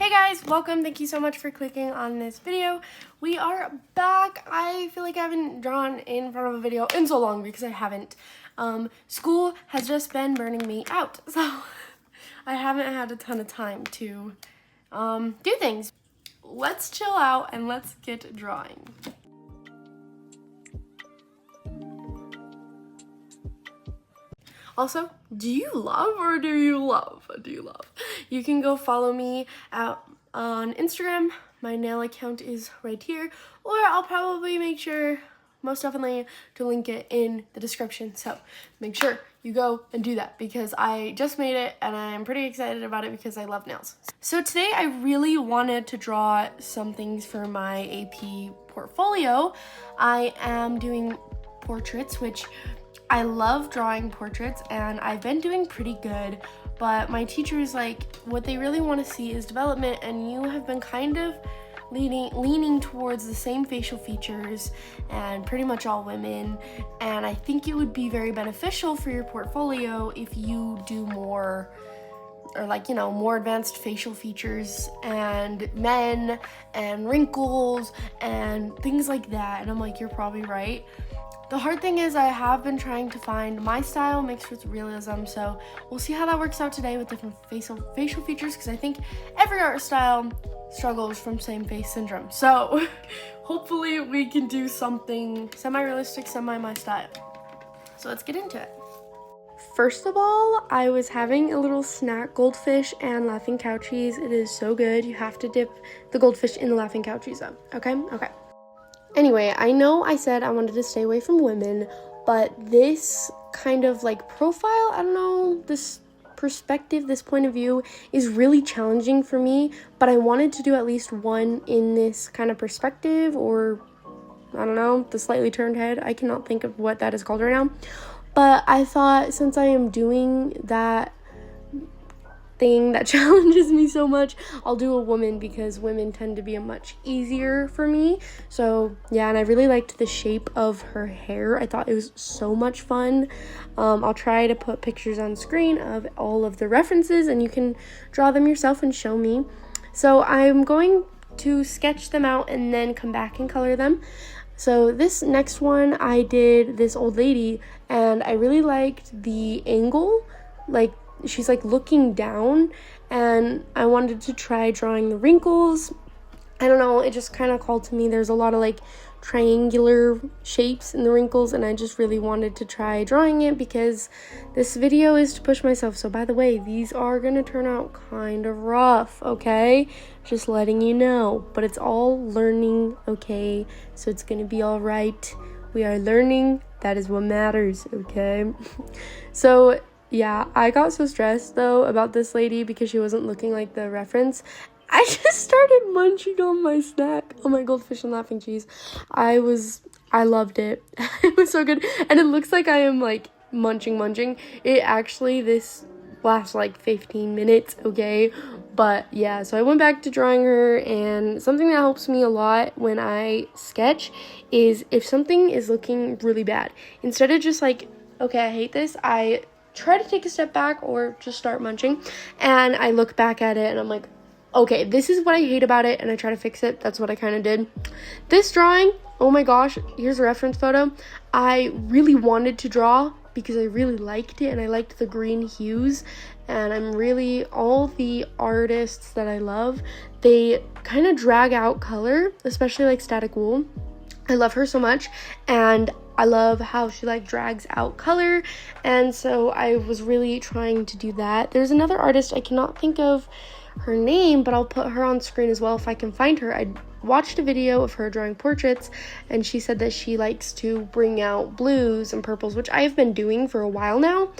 Hey guys, welcome. Thank you so much for clicking on this video. We are back. I feel like I haven't drawn in front of a video in so long because I haven't. School has just been burning me out, so I haven't had a ton of time to do things. Let's chill out and let's get drawing. Also, do you love or do you love? You can go follow me out on Instagram. My nail account is right here, or I'll probably make sure, most definitely, to link it in the description. So make sure you go and do that because I just made it and I'm pretty excited about it because I love nails. So today I really wanted to draw some things for my AP portfolio. I am doing portraits, which I love drawing portraits and I've been doing pretty good, but my teacher is like, what they really want to see is development, and you have been kind of leaning towards the same facial features and pretty much all women, and I think it would be very beneficial for your portfolio if you do more, or like, you know, more advanced facial features and men and wrinkles and things like that. And I'm like, you're probably right. The hard thing is I have been trying to find my style mixed with realism, so we'll see how that works out today with different facial features, because I think every art style struggles from same face syndrome. So hopefully we can do something semi-realistic, semi-my style. So let's get into it. First of all, I was having a little snack, goldfish and Laughing Cow cheese. It is so good. You have to dip the goldfish in the Laughing Cow cheese though, okay? Anyway, I know I said I wanted to stay away from women, but this kind of like profile, I don't know, this perspective, this point of view is really challenging for me, but I wanted to do at least one in this kind of perspective, or I don't know, the slightly turned head. I cannot think of what that is called right now, but I thought since I am doing that thing that challenges me so much, I'll do a woman because women tend to be much easier for me. So yeah, and I really liked the shape of her hair. I thought it was so much fun. I'll try to put pictures on screen of all of the references and you can draw them yourself and show me. So I'm going to sketch them out and then come back and color them. So this next one, I did this old lady and I really liked the angle, like she's like looking down, and I wanted to try drawing the wrinkles. I don't know, it just kind of called to me. There's a lot of like triangular shapes in the wrinkles, and I just really wanted to try drawing it because this video is to push myself. So by the way, these are gonna turn out kind of rough, okay? Just letting you know, but it's all learning, okay? So it's gonna be all right. We are learning. That is what matters, okay? So yeah, I got so stressed though about this lady because she wasn't looking like the reference. I just started munching on my snack, on my goldfish and Laughing cheese. I loved it. It was so good. And it looks like I am like munching. It actually, this lasts like 15 minutes, okay? But yeah, so I went back to drawing her, and something that helps me a lot when I sketch is if something is looking really bad, instead of just like, okay, I hate this, I try to take a step back or just start munching, and I look back at it and I'm like, okay, this is what I hate about it, and I try to fix it. That's what I kind of did. This drawing, oh my gosh, here's a reference photo. I really wanted to draw because I really liked it and I liked the green hues, and all the artists that I love, they kind of drag out color, especially like Static Wool. I love her so much, and I love how she like drags out color, and so I was really trying to do that. There's another artist, I cannot think of her name, but I'll put her on screen as well if I can find her. I watched a video of her drawing portraits, and she said that she likes to bring out blues and purples, which I've been doing for a while now,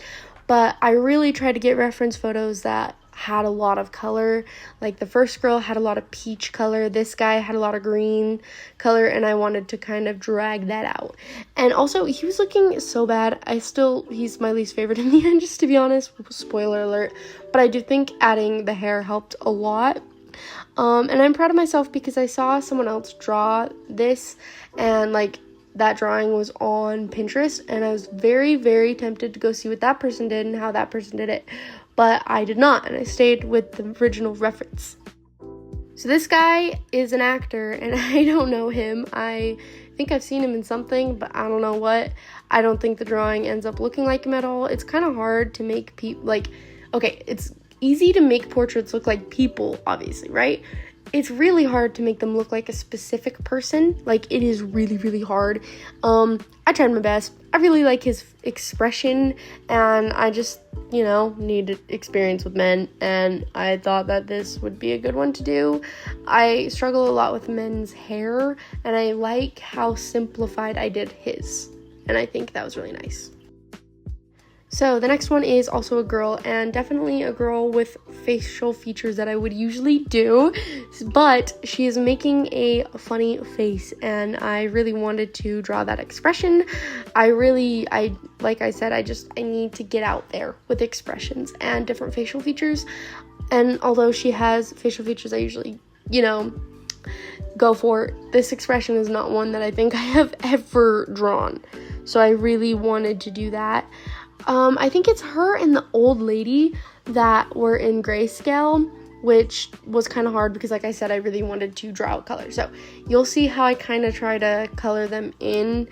but I really tried to get reference photos that had a lot of color. Like the first girl had a lot of peach color, this guy had a lot of green color, and I wanted to kind of drag that out. And also, he was looking so bad. He's my least favorite in the end, just to be honest, spoiler alert, but I do think adding the hair helped a lot. And I'm proud of myself because I saw someone else draw this, and like that drawing was on Pinterest, and I was very, very tempted to go see what that person did and how that person did it, but I did not, and I stayed with the original reference. So this guy is an actor, and I don't know him. I think I've seen him in something, but I don't know what. I don't think the drawing ends up looking like him at all. It's kind of hard to make people, like, okay, it's easy to make portraits look like people, obviously, right? It's really hard to make them look like a specific person. Like, it is really, really hard. I tried my best. I really like his expression, and I just, need experience with men, and I thought that this would be a good one to do. I struggle a lot with men's hair, and I like how simplified I did his, and I think that was really nice. So the next one is also a girl, and definitely a girl with facial features that I would usually do, but she is making a funny face, and I really wanted to draw that expression. I like I said, I need to get out there with expressions and different facial features, and although she has facial features I usually, go for, this expression is not one that I think I have ever drawn, so I really wanted to do that. I think it's her and the old lady that were in grayscale, which was kind of hard because, like I said, I really wanted to draw out color. So you'll see how I kind of try to color them in.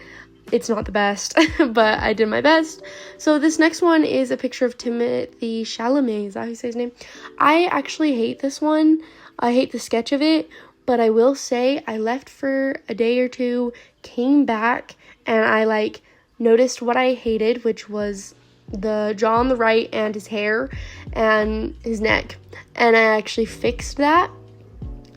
It's not the best, but I did my best. So this next one is a picture of Timothée Chalamet. Is that how you say his name? I actually hate this one. I hate the sketch of it, but I will say I left for a day or two, came back, and I noticed what I hated, which was the jaw on the right and his hair and his neck, and I actually fixed that.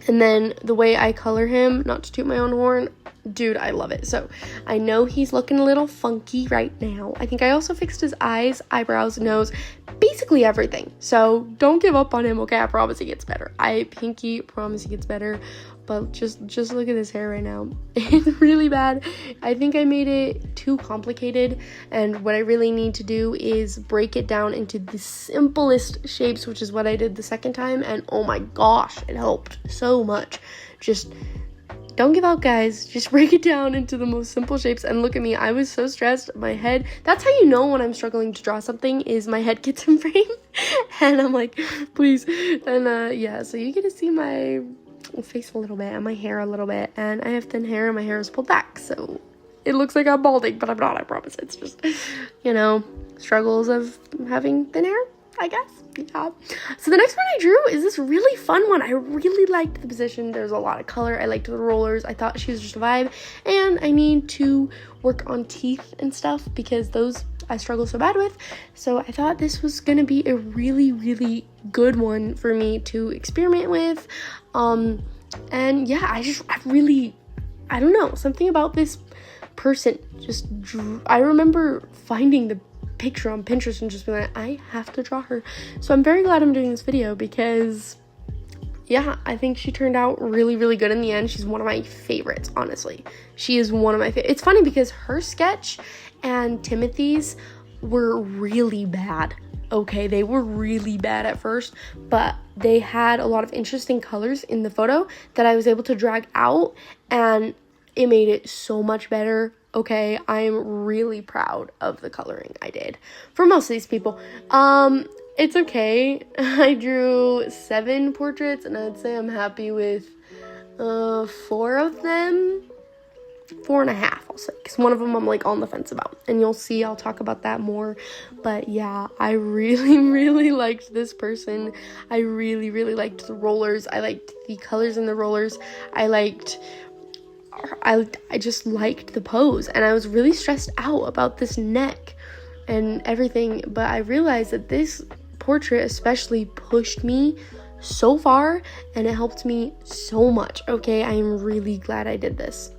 And then the way I color him, not to toot my own horn, dude, I love it. So I know he's looking a little funky right now. I think I also fixed his eyes, eyebrows, nose, basically everything. So don't give up on him, okay? I promise he gets better. I pinky promise he gets better. But just look at his hair right now. It's really bad. I think I made it too complicated, and what I really need to do is break it down into the simplest shapes, which is what I did the second time, and oh my gosh, it helped so much. Just don't give up, guys. Just break it down into the most simple shapes, and look at me. I was so stressed. My head, that's how you know when I'm struggling to draw something, is my head gets in frame, and I'm like, please. And yeah, so you get to see my face a little bit and my hair a little bit, and I have thin hair and my hair is pulled back, so it looks like I'm balding, but I'm not, I promise. It's just, struggles of having thin hair, I guess. Yeah. So the next one I drew is this really fun one. I really liked the position. There's a lot of color. I liked the rollers. I thought she was just a vibe, and I need to work on teeth and stuff because those I struggle so bad with. So I thought this was gonna be a really, really good one for me to experiment with. And yeah, I don't know, something about this person just drew. I remember finding the picture on Pinterest and just being like, I have to draw her. So I'm very glad I'm doing this video because, yeah, I think she turned out really, really good in the end. She's one of my favorites, honestly. She is one of my favorites. It's funny because her sketch and Timothy's were really bad. Okay, they were really bad at first, but they had a lot of interesting colors in the photo that I was able to drag out, and it made it so much better. Okay, I'm really proud of the coloring I did for most of these people. It's okay. I drew 7 portraits, and I'd say I'm happy with 4 of them. 4.5, I'll say, because one of them I'm on the fence about, and you'll see I'll talk about that more. But yeah, I really, really liked this person. I really, really liked the rollers. I liked the colors in the rollers. I just liked the pose, and I was really stressed out about this neck and everything, but I realized that this portrait especially pushed me so far, and it helped me so much. Okay, I am really glad I did this.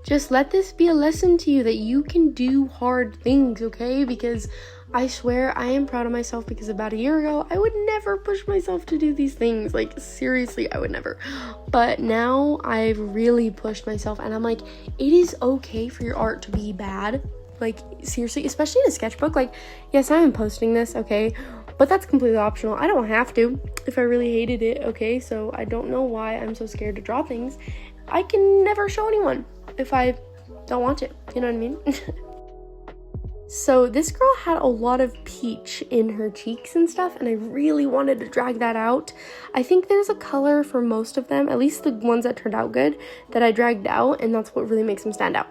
Just let this be a lesson to you that you can do hard things, okay? Because I swear I am proud of myself, because about a year ago, I would never push myself to do these things. Seriously, I would never. But now I've really pushed myself, and I'm like, it is okay for your art to be bad. Seriously, especially in a sketchbook. Yes, I am posting this, okay? But that's completely optional. I don't have to if I really hated it, okay? So I don't know why I'm so scared to draw things. I can never show anyone if I don't want to, you know what I mean? So this girl had a lot of peach in her cheeks and stuff, and I really wanted to drag that out. I think there's a color for most of them, at least the ones that turned out good, that I dragged out, and that's what really makes them stand out.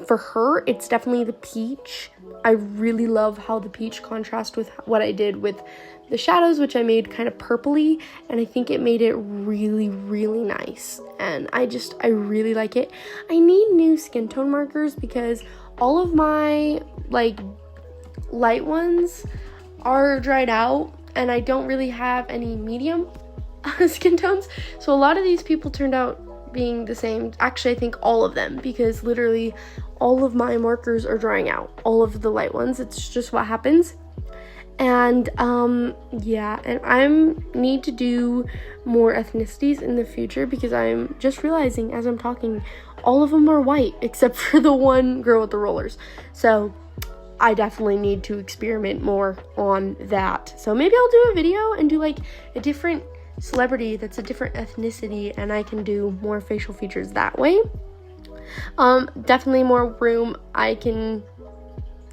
For her, it's definitely the peach. I really love how the peach contrasts with what I did with the shadows, which I made kind of purpley, and I think it made it really, really nice. And I really like it. I need new skin tone markers because all of my like light ones are dried out, and I don't really have any medium skin tones. So a lot of these people turned out being the same. Actually, I think all of them, because literally all of my markers are drying out, all of the light ones. It's just what happens. And yeah, and I need to do more ethnicities in the future because I'm just realizing as I'm talking, all of them are white except for the one girl with the rollers. So I definitely need to experiment more on that. So maybe I'll do a video and do like a different celebrity that's a different ethnicity, and I can do more facial features that way. Definitely more room. I can,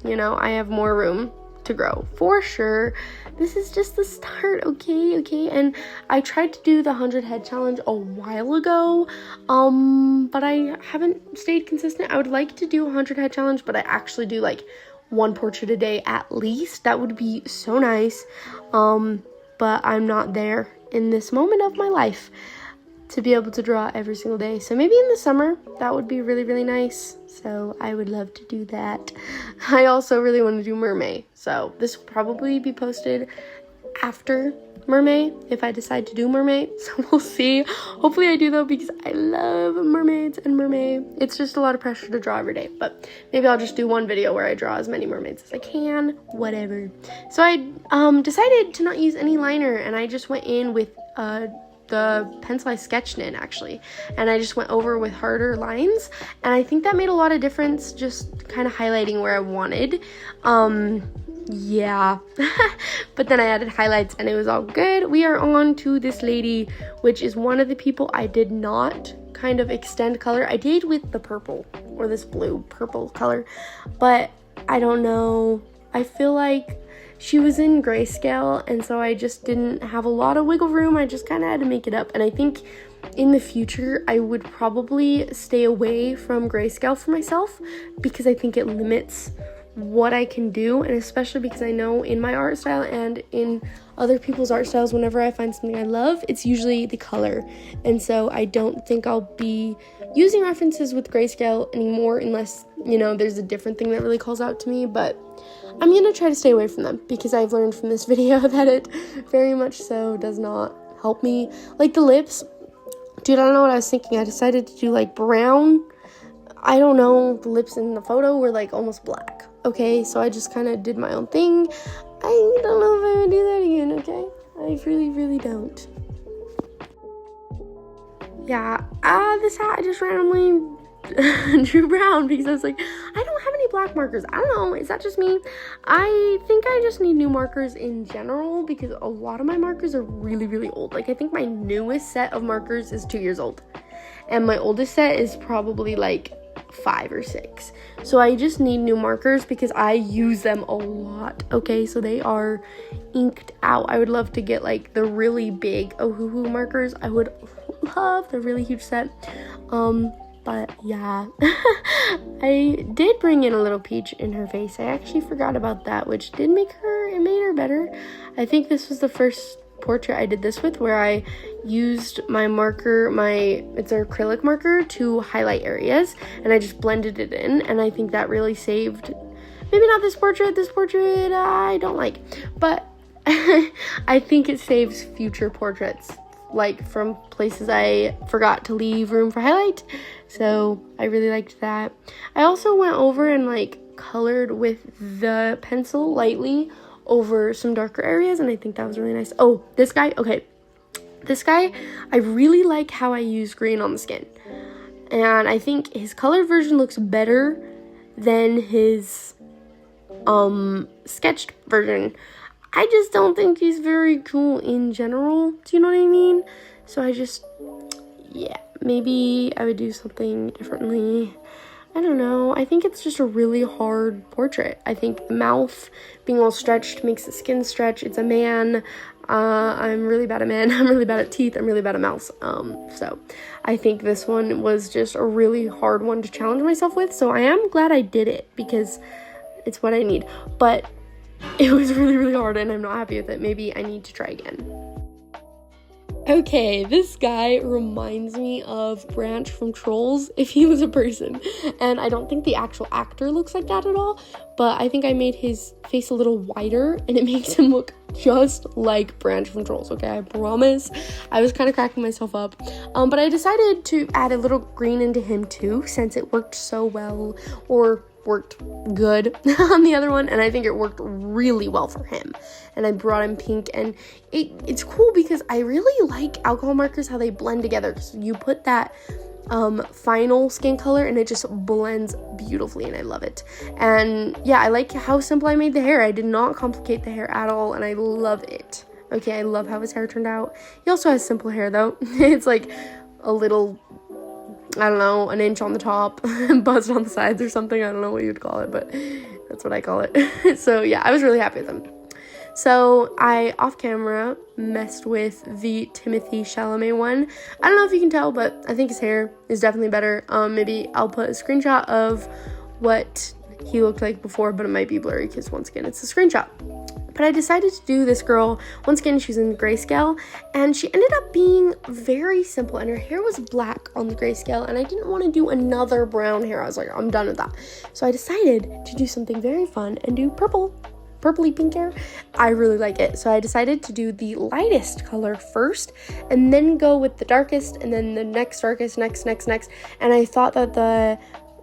I have more room to grow for sure. This is just the start. Okay. And I tried to do the 100 head challenge a while ago, but I haven't stayed consistent. I would like to do a 100 head challenge, but I actually do like one portrait a day at least. That would be so nice. But I'm not there in this moment of my life to be able to draw every single day. So maybe in the summer, that would be really, really nice. So I would love to do that. I also really want to do mermaid. So this will probably be posted after mermaid if I decide to do mermaid. So we'll see. Hopefully I do though, because I love mermaids and mermaid. It's just a lot of pressure to draw every day, but maybe I'll just do one video where I draw as many mermaids as I can, whatever. So I decided to not use any liner, and I just went in with the pencil I sketched in actually, and I just went over with harder lines, and I think that made a lot of difference, just kind of highlighting where I wanted. Yeah. But then I added highlights and it was all good. We are on to this lady, which is one of the people I did not kind of extend color. I did with the purple, or this blue purple color, but I don't know, I feel like she was in grayscale, and so I just didn't have a lot of wiggle room. I just kind of had to make it up, and I think in the future I would probably stay away from grayscale for myself, because I think it limits what I can do, and especially because I know in my art style and in other people's art styles, whenever I find something I love, it's usually the color, and so I don't think I'll be using references with grayscale anymore unless, there's a different thing that really calls out to me. But I'm gonna try to stay away from them, because I've learned from this video that it very much so does not help me. Like the lips, dude, I don't know what I was thinking. I decided to do like brown. I don't know, the lips in the photo were like almost black. Okay, so I just kind of did my own thing. I don't know if I would do that again, okay? I really, really don't. Yeah, this hat I just randomly drew brown because I was like, I don't have any black markers. I don't know, is that just me? I think I just need new markers in general, because a lot of my markers are really, really old. Like I think my newest set of markers is 2 years old, and my oldest set is probably like 5 or 6. So I just need new markers because I use them a lot. Okay, so they are inked out. I would love to get like the really big Ohuhu markers. I would love the really huge set. But yeah, I did bring in a little peach in her face. I actually forgot about that, which it made her better. I think this was the first portrait I did this with, where I used my marker, it's an acrylic marker, to highlight areas, and I just blended it in, and I think that really saved, maybe not this portrait I don't like, but I think it saves future portraits, like from places I forgot to leave room for highlight. So I really liked that. I also went over and like colored with the pencil lightly over some darker areas, and I think that was really nice. Oh, this guy, I really like how I use green on the skin, and I think his colored version looks better than his sketched version. I just don't think he's very cool in general, do you know what I mean? So maybe I would do something differently. I don't know. I think it's just a really hard portrait. I think the mouth being all stretched makes the skin stretch. It's a man. I'm really bad at men. I'm really bad at teeth. I'm really bad at mouths. So I think this one was just a really hard one to challenge myself with. So I am glad I did it because it's what I need. But it was really, really hard and I'm not happy with it. Maybe I need to try again. Okay, this guy reminds me of Branch from Trolls if he was a person. And I don't think the actual actor looks like that at all, but I think I made his face a little wider and it makes him look just like Branch from Trolls, okay? I promise. I was kind of cracking myself up. But I decided to add a little green into him too, since it worked so well, or worked good on the other one, and I think it worked really well for him. And I brought him pink, and it's cool because I really like alcohol markers, how they blend together. So you put that final skin color and it just blends beautifully and I love it. And yeah, I like how simple I made the hair. I did not complicate the hair at all and I love it. Okay, I love how his hair turned out. He also has simple hair though. It's like a little, I don't know, an inch on the top and buzzed on the sides or something. I don't know what you'd call it, but that's what I call it. So yeah, I was really happy with him. So I, off camera, messed with the Timothée Chalamet one. I don't know if you can tell, but I think his hair is definitely better. Maybe I'll put a screenshot of what he looked like before, but it might be blurry because once again, it's a screenshot. But I decided to do this girl, once again, she's in grayscale, and she ended up being very simple, and her hair was black on the grayscale, and I didn't want to do another brown hair. I was like, I'm done with that. So I decided to do something very fun and do purpley pink hair. I really like it. So I decided to do the lightest color first, and then go with the darkest, and then the next darkest, next. And I thought that the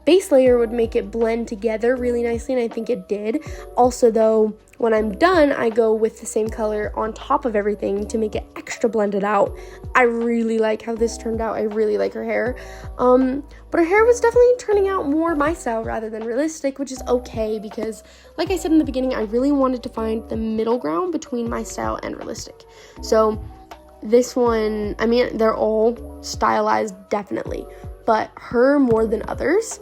base layer would make it blend together really nicely, and I think it did. Also though, when I'm done, I go with the same color on top of everything to make it extra blended out. I really like how this turned out. I really like her hair. But her hair was definitely turning out more my style rather than realistic, which is okay because, like I said in the beginning, I really wanted to find the middle ground between my style and realistic. So this one, I mean, they're all stylized, definitely, but her more than others.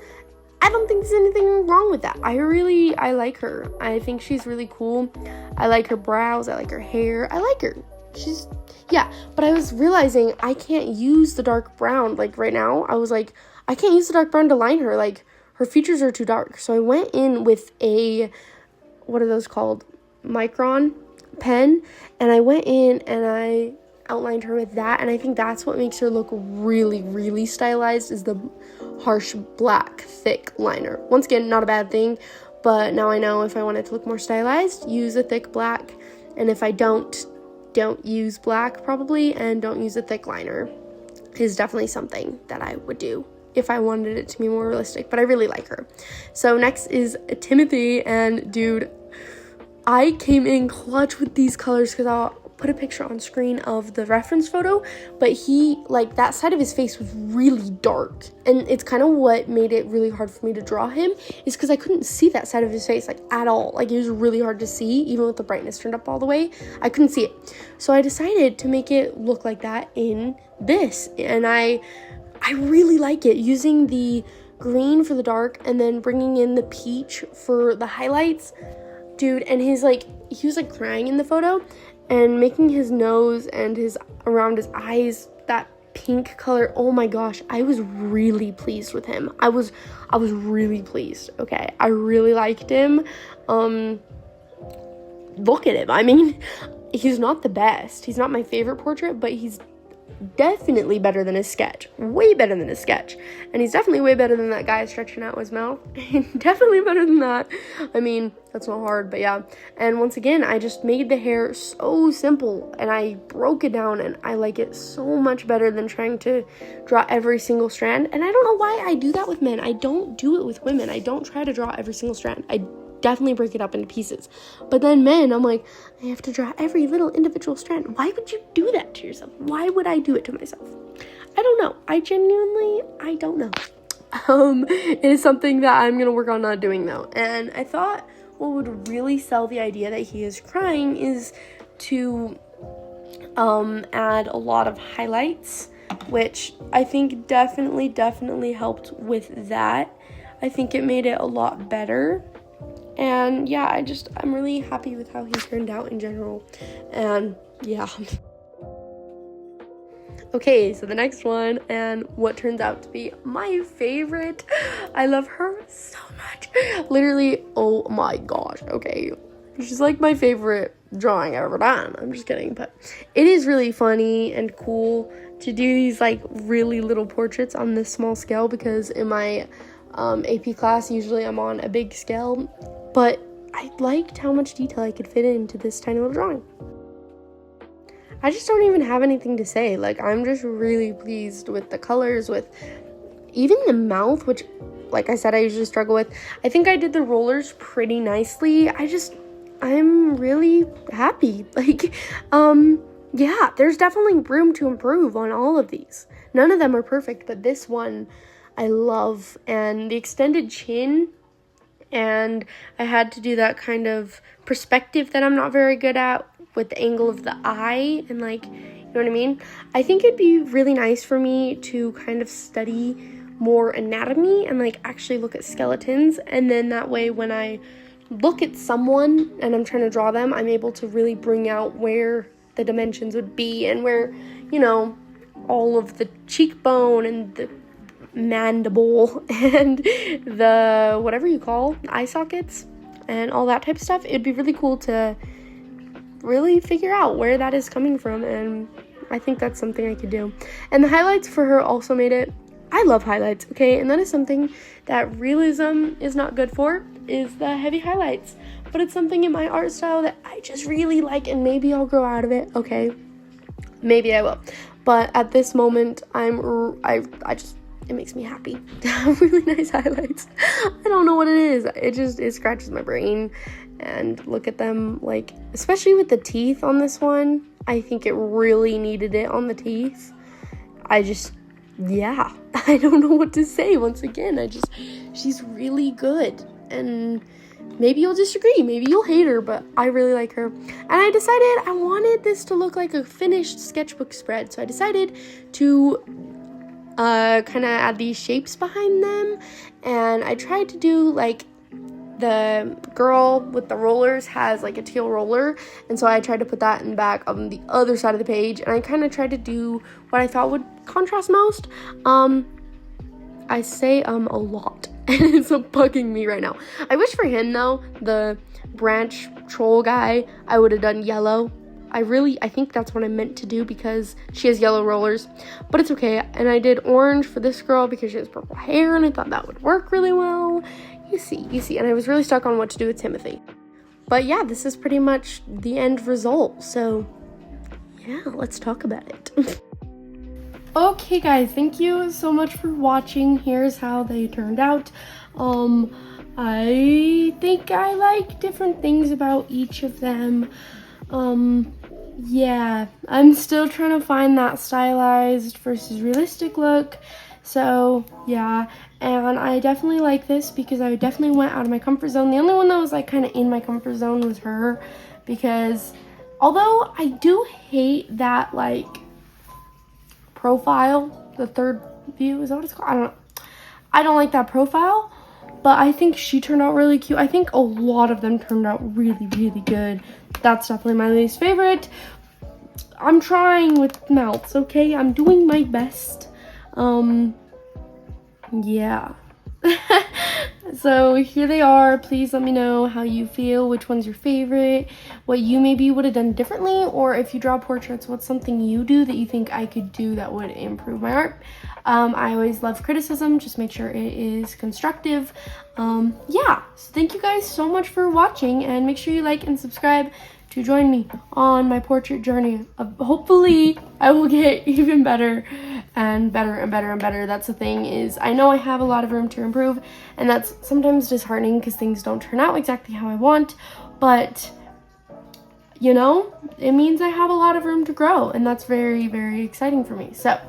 I don't think there's anything wrong with that. I like her. I think she's really cool. I like her brows. I like her hair. I like her. But I was realizing I can't use the dark brown. Like right now, I was like, I can't use the dark brown to line her. Like her features are too dark. So I went in with a, what are those called? Micron pen. And I went in and I outlined her with that, and I think that's what makes her look really, really stylized, is the harsh black thick liner. Once again, not a bad thing, but now I know if I want it to look more stylized, use a thick black, and if I don't use black probably, and don't use a thick liner is definitely something that I would do if I wanted it to be more realistic. But I really like her. So next is Timothée, and dude, I came in clutch with these colors because I'll put a picture on screen of the reference photo, but he, like, that side of his face was really dark, and it's kind of what made it really hard for me to draw him, is because I couldn't see that side of his face, like, at all. Like, it was really hard to see, even with the brightness turned up all the way. I couldn't see it. So I decided to make it look like that in this, and I really like it, using the green for the dark and then bringing in the peach for the highlights. Dude, and he was like crying in the photo, and making his nose and his around his eyes that pink color. Oh my gosh, I was really pleased with him. I was really pleased. Okay, I really liked him. Look at him. I mean, he's not the best. He's not my favorite portrait, but he's definitely better than his sketch. Way better than his sketch. And he's definitely way better than that guy stretching out his mouth. Definitely better than that. I mean, that's not hard, but yeah. And once again, I just made the hair so simple, and I broke it down, and I like it so much better than trying to draw every single strand. And I don't know why I do that with men. I don't do it with women. I don't try to draw every single strand. I definitely break it up into pieces. But then men, I'm like, I have to draw every little individual strand. Why would you do that to yourself? Why would I do it to myself? I don't know. I don't know. It is something that I'm gonna work on not doing though. And I thought what would really sell the idea that he is crying is to add a lot of highlights, which I think definitely helped with that. I think it made it a lot better. And yeah, I'm really happy with how he turned out in general. And yeah. Okay, so the next one, and what turns out to be my favorite. I love her so much. Literally, oh my gosh, okay. She's like my favorite drawing I've ever done. I'm just kidding, but it is really funny and cool to do these like really little portraits on this small scale, because in my AP class, usually I'm on a big scale, but I liked how much detail I could fit into this tiny little drawing. I just don't even have anything to say. Like, I'm just really pleased with the colors, with even the mouth, which, like I said, I usually struggle with. I think I did the rollers pretty nicely. I'm really happy. Like, yeah, there's definitely room to improve on all of these. None of them are perfect, but this one I love. And the extended chin, and I had to do that kind of perspective that I'm not very good at, with the angle of the eye, and like, you know what I mean? I think it'd be really nice for me to kind of study more anatomy and like actually look at skeletons, and then that way when I look at someone and I'm trying to draw them, I'm able to really bring out where the dimensions would be, and where, you know, all of the cheekbone and the mandible and the whatever you call eye sockets and all that type of stuff. It'd be really cool to really figure out where that is coming from, and I think that's something I could do. And the highlights for her also made it. I love highlights, okay? And that is something that realism is not good for, is the heavy highlights. But it's something in my art style that I just really like, and maybe I'll grow out of it, okay? Maybe I will. But at this moment, it makes me happy to have really nice highlights. I don't know what it is. It scratches my brain. And look at them, like, especially with the teeth on this one. I think it really needed it on the teeth. Yeah, I don't know what to say. Once again, she's really good. And maybe you'll disagree, maybe you'll hate her, but I really like her. And I decided I wanted this to look like a finished sketchbook spread. So I decided to kind of add these shapes behind them. And I tried to do, like, the girl with the rollers has like a teal roller, and so I tried to put that in the back on the other side of the page, and I kind of tried to do what I thought would contrast most. I say a lot, and it's bugging me right now. I wish for him though, the branch troll guy, I would have done yellow. I think that's what I meant to do, because she has yellow rollers, but it's okay. And I did orange for this girl because she has purple hair, and I thought that would work really well. You see, and I was really stuck on what to do with Timothy. But yeah, this is pretty much the end result, so yeah, let's talk about it. Okay guys, thank you so much for watching. Here's how they turned out. I think I like different things about each of them. Yeah, I'm still trying to find that stylized versus realistic look. So yeah, and I definitely like this because I definitely went out of my comfort zone. The only one that was like kind of in my comfort zone was her, because although I do hate that like profile, the third view, is that what it's called? I don't like that profile, but I think she turned out really cute. I think a lot of them turned out really, really good. That's definitely my least favorite. I'm trying with mouths, okay? I'm doing my best. Yeah. So here they are. Please let me know how you feel, which one's your favorite, what you maybe would have done differently, or if you draw portraits, what's something you do that you think I could do that would improve my art. I always love criticism, just make sure it is constructive. Yeah, so thank you guys so much for watching, and make sure you like and subscribe to join me on my portrait journey. Hopefully I will get even better and better and better and better. That's the thing, is I know I have a lot of room to improve, and that's sometimes disheartening because things don't turn out exactly how I want, but you know, it means I have a lot of room to grow, and that's very, very exciting for me. So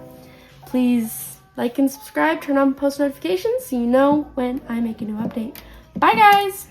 please like and subscribe, turn on post notifications so you know when I make a new update. Bye guys!